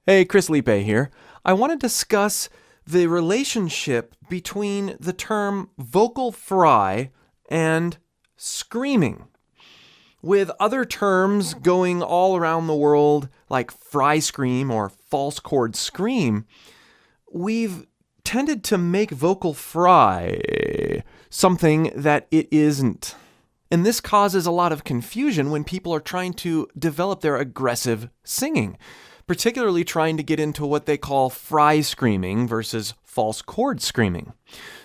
Hey, Chris Liepe here. I want to discuss the relationship between the term vocal fry and screaming. With other terms going all around the world, like fry scream or false chord scream, we've tended to make vocal fry something that it isn't. And this causes a lot of confusion when people are trying to develop their aggressive singing, particularly trying to get into what they call fry screaming versus false chord screaming.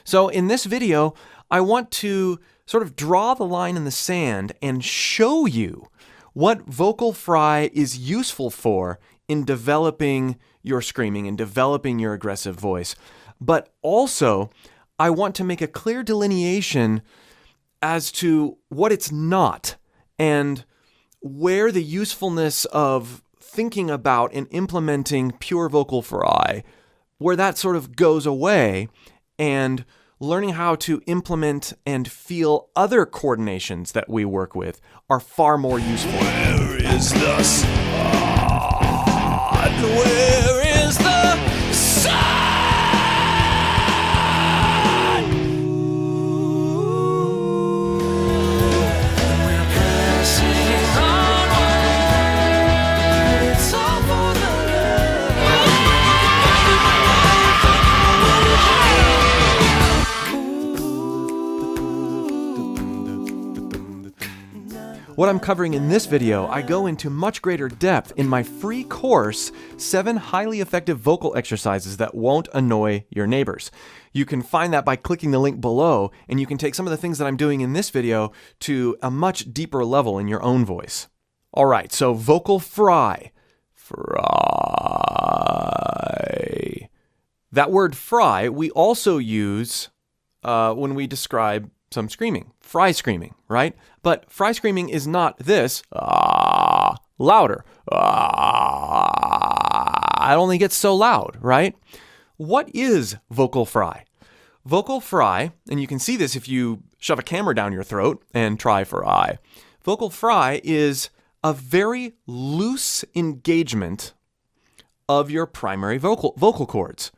So in this video, I want to sort of draw the line in the sand and show you what vocal fry is useful for in developing your screaming and developing your aggressive voice. But also, I want to make a clear delineation as to what it's not and where the usefulness of thinking about and implementing pure vocal fry, where that sort of goes away, and learning how to implement and feel other coordinations that we work with are far more useful. Where is the sun? Where is the sun? We're passing onward. It's all for the What I'm covering in this video, I go into much greater depth in my free course, 7 highly effective vocal exercises that won't annoy your neighbors. You can find that by clicking the link below, and you can take some of the things that I'm doing in this video to a much deeper level in your own voice. All right, so vocal fry. Fry. That word fry, we also use when we describe some screaming, fry screaming, right? But fry screaming is not this, louder. It only gets so loud, right? What is vocal fry? Vocal fry, and you can see this if you shove a camera down your throat and try fry. Vocal fry is a very loose engagement of your primary vocal cords.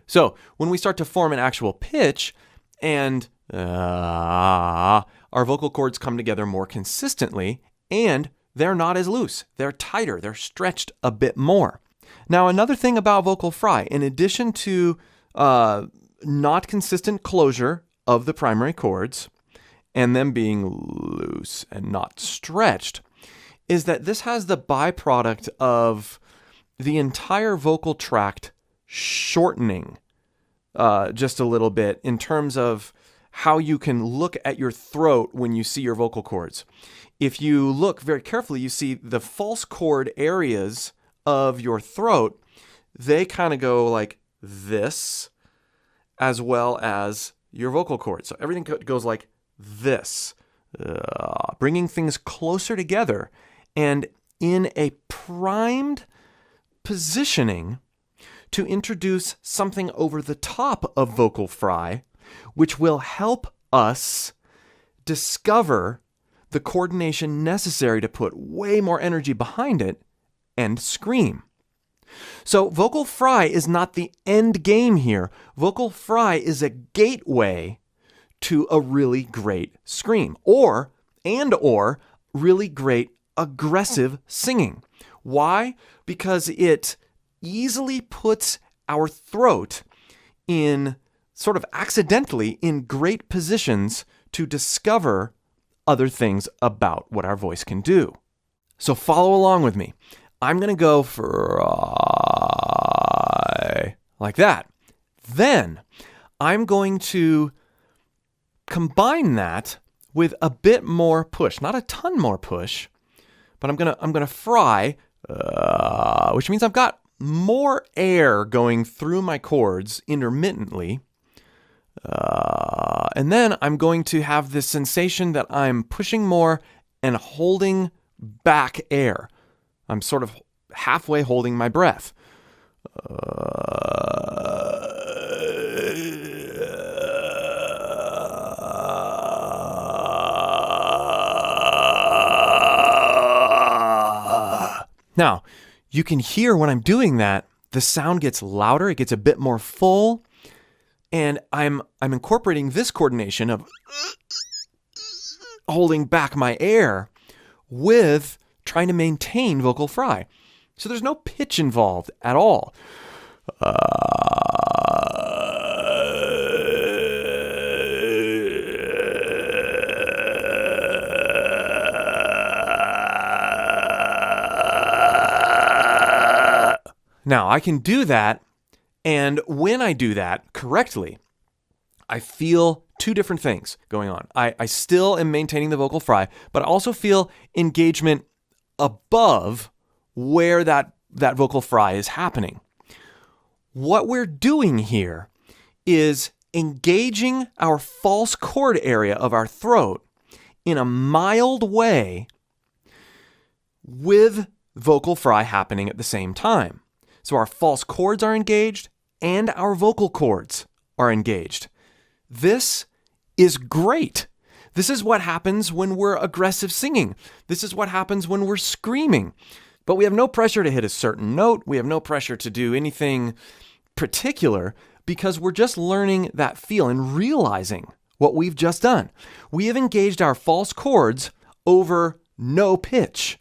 So when we start to form an actual pitch and our vocal cords come together more consistently, and they're not as loose. They're tighter. They're stretched a bit more. Now, another thing about vocal fry, in addition to not consistent closure of the primary chords and them being loose and not stretched, is that this has the byproduct of the entire vocal tract shortening just a little bit in terms of how you can look at your throat when you see your vocal cords. If you look very carefully, you see the false chord areas of your throat, they kind of go like this, as well as your vocal cords. So everything goes like this, bringing things closer together and in a primed positioning to introduce something over the top of vocal fry, which will help us discover the coordination necessary to put way more energy behind it and scream. So vocal fry is not the end game here. Vocal fry is a gateway to a really great scream or really great aggressive singing. Why? Because it easily puts our throat in sort of accidentally in great positions to discover other things about what our voice can do. So follow along with me. I'm going to go fry like that. Then I'm going to combine that with a bit more push, not a ton more push, but I'm going to fry, which means I've got more air going through my cords intermittently. And then I'm going to have this sensation that I'm pushing more and holding back air. I'm sort of halfway holding my breath. Now, you can hear when I'm doing that, the sound gets louder, it gets a bit more full, and I'm incorporating this coordination of holding back my air with trying to maintain vocal fry. So there's no pitch involved at all. Now, I can do that, and when I do that correctly, I feel two different things going on. I still am maintaining the vocal fry, but I also feel engagement above where that vocal fry is happening. What we're doing here is engaging our false chord area of our throat in a mild way with vocal fry happening at the same time. So our false chords are engaged and our vocal cords are engaged. This is great. This is what happens when we're aggressive singing. This is what happens when we're screaming. But we have no pressure to hit a certain note. We have no pressure to do anything particular because we're just learning that feel and realizing what we've just done. We have engaged our false chords over no pitch.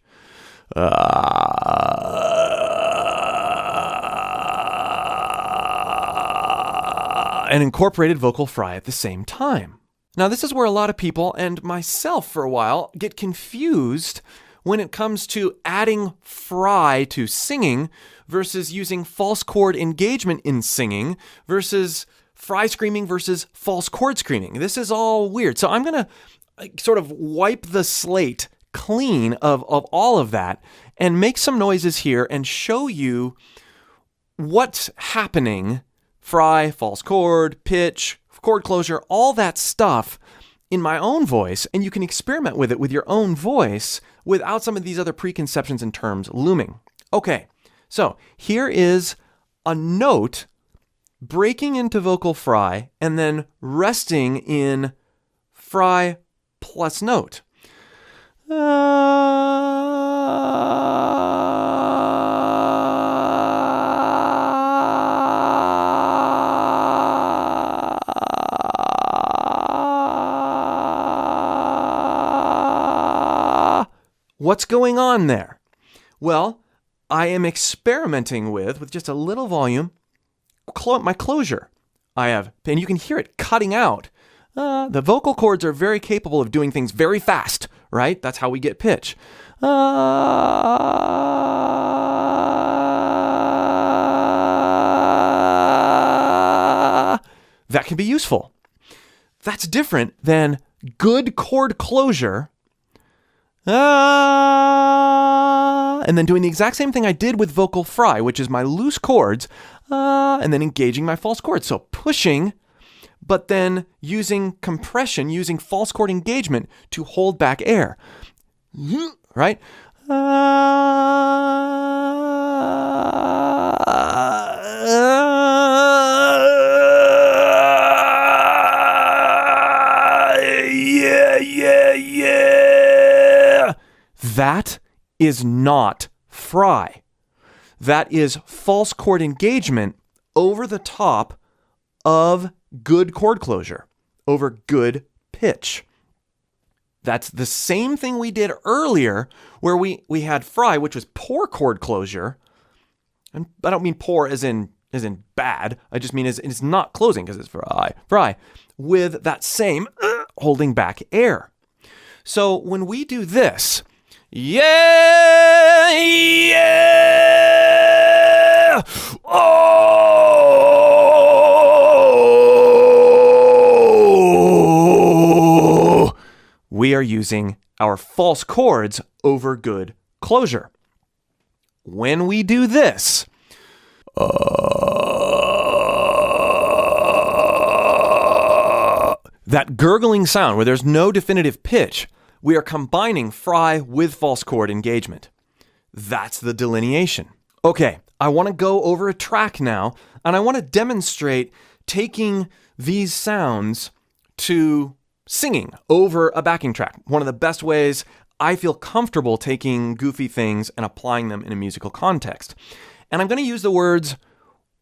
And incorporated vocal fry at the same time. Now, this is where a lot of people, and myself for a while, get confused when it comes to adding fry to singing versus using false chord engagement in singing versus fry screaming versus false chord screaming. This is all weird. So I'm going to sort of wipe the slate clean of all of that and make some noises here and show you what's happening. Fry, false chord, pitch, chord closure, all that stuff in my own voice, and you can experiment with it with your own voice without some of these other preconceptions and terms looming. Okay, so here is a note breaking into vocal fry and then resting in fry plus note. What's going on there? Well, I am experimenting with just a little volume, my closure. And you can hear it cutting out. The vocal cords are very capable of doing things very fast, right? That's how we get pitch. That can be useful. That's different than good chord closure. And then doing the exact same thing I did with vocal fry, which is my loose chords, and then engaging my false chords. So pushing, but then using compression, using false chord engagement to hold back air. Right? That is not fry. That is false chord engagement over the top of good chord closure, over good pitch. That's the same thing we did earlier where we had fry, which was poor chord closure. And I don't mean poor as in bad. I just mean as it's not closing because it's fry, with that same holding back air. So when we do this, yeah, oh, we are using our false chords over good closure. When we do this, that gurgling sound where there's no definitive pitch, we are combining fry with false chord engagement. That's the delineation. Okay, I want to go over a track now, and I want to demonstrate taking these sounds to singing over a backing track. One of the best ways I feel comfortable taking goofy things and applying them in a musical context. And I'm going to use the words,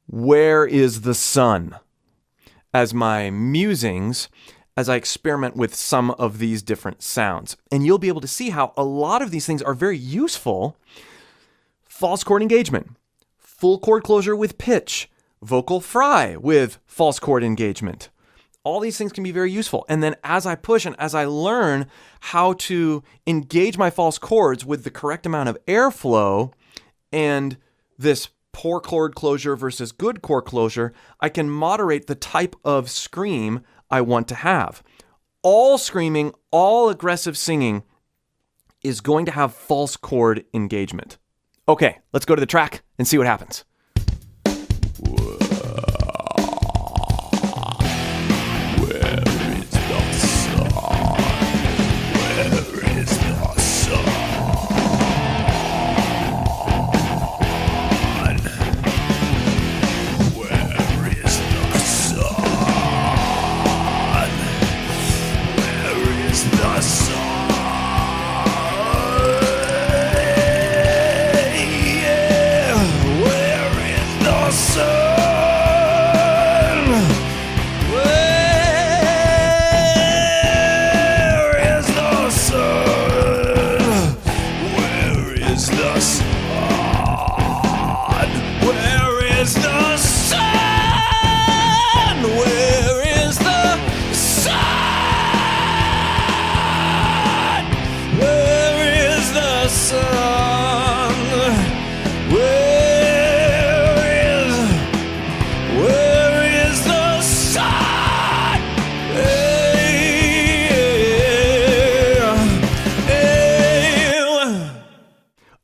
"Where is the sun?" as my musings as I experiment with some of these different sounds. And you'll be able to see how a lot of these things are very useful. False chord engagement, full chord closure with pitch, vocal fry with false chord engagement. All these things can be very useful. And then as I push and as I learn how to engage my false chords with the correct amount of airflow and this poor chord closure versus good chord closure, I can moderate the type of scream I want to have. All screaming, all aggressive singing is going to have false chord engagement. Okay, let's go to the track and see what happens.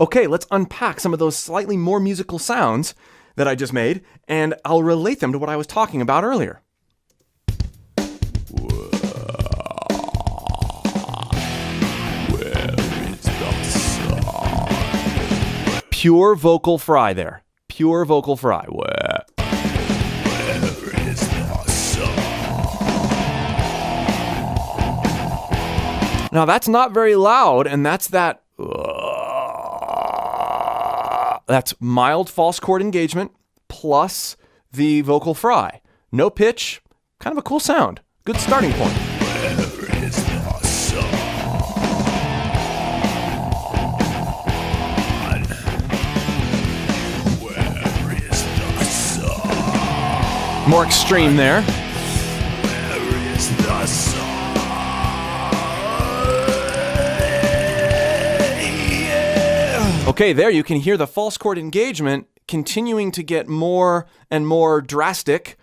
Okay, let's unpack some of those slightly more musical sounds that I just made, and I'll relate them to what I was talking about earlier. Pure vocal fry there. Pure vocal fry. Where is the sun? Now that's not very loud, and that's mild false chord engagement plus the vocal fry. No pitch, kind of a cool sound. Good starting point. Where is the sun? Where is the sun? More extreme there. Where is the sun? Okay, there you can hear the false chord engagement continuing to get more and more drastic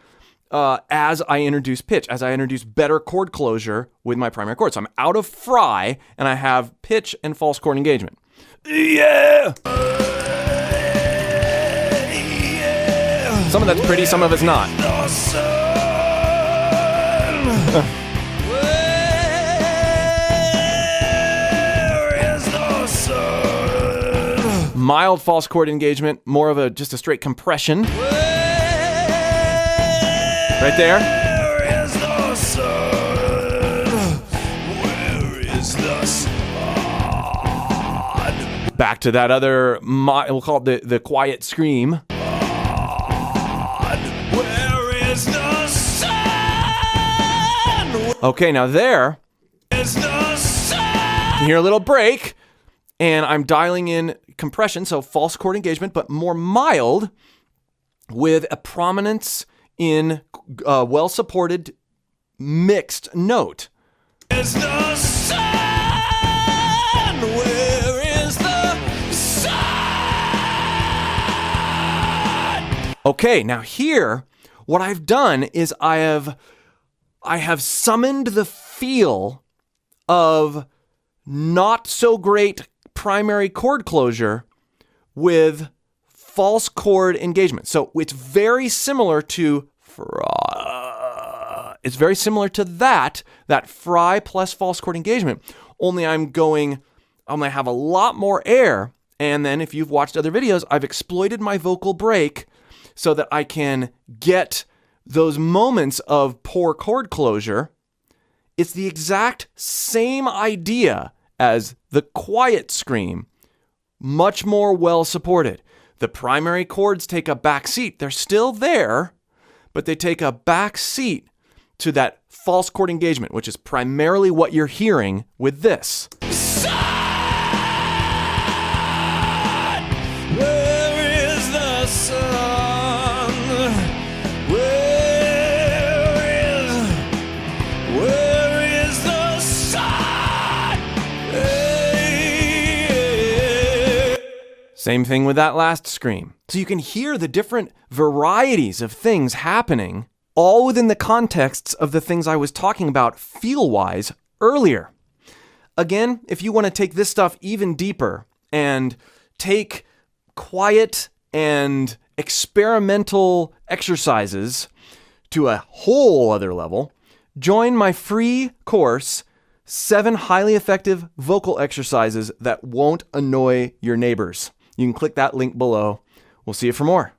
as I introduce pitch, as I introduce better chord closure with my primary chord. So I'm out of fry and I have pitch and false chord engagement. Yeah! Some of that's pretty, some of it's not. Mild false chord engagement, more of just a straight compression. Right there. Where is the sun? Where is the sun? Back to that other, we'll call it the quiet scream. Where is the sun? Okay, now there, you can hear a little break, and I'm dialing in compression, so false chord engagement, but more mild with a prominence in well-supported mixed note. Is the sun? Where is the sun? Okay, now here, what I've done is I have summoned the feel of not so great primary chord closure with false chord engagement. So it's very similar to that fry plus false chord engagement. Only I'm going to have a lot more air. And then if you've watched other videos, I've exploited my vocal break so that I can get those moments of poor chord closure. It's the exact same idea as the quiet scream, much more well supported. The primary chords take a back seat. They're still there, but they take a back seat to that false chord engagement, which is primarily what you're hearing with this. Sun, where is the sun? Where is the sun? Hey. Same thing with that last scream. So you can hear the different varieties of things happening, all within the contexts of the things I was talking about feel-wise earlier. Again, if you want to take this stuff even deeper and take quiet and experimental exercises to a whole other level, join my free course, 7 highly effective vocal exercises that won't annoy your neighbors. You can click that link below. We'll see you for more.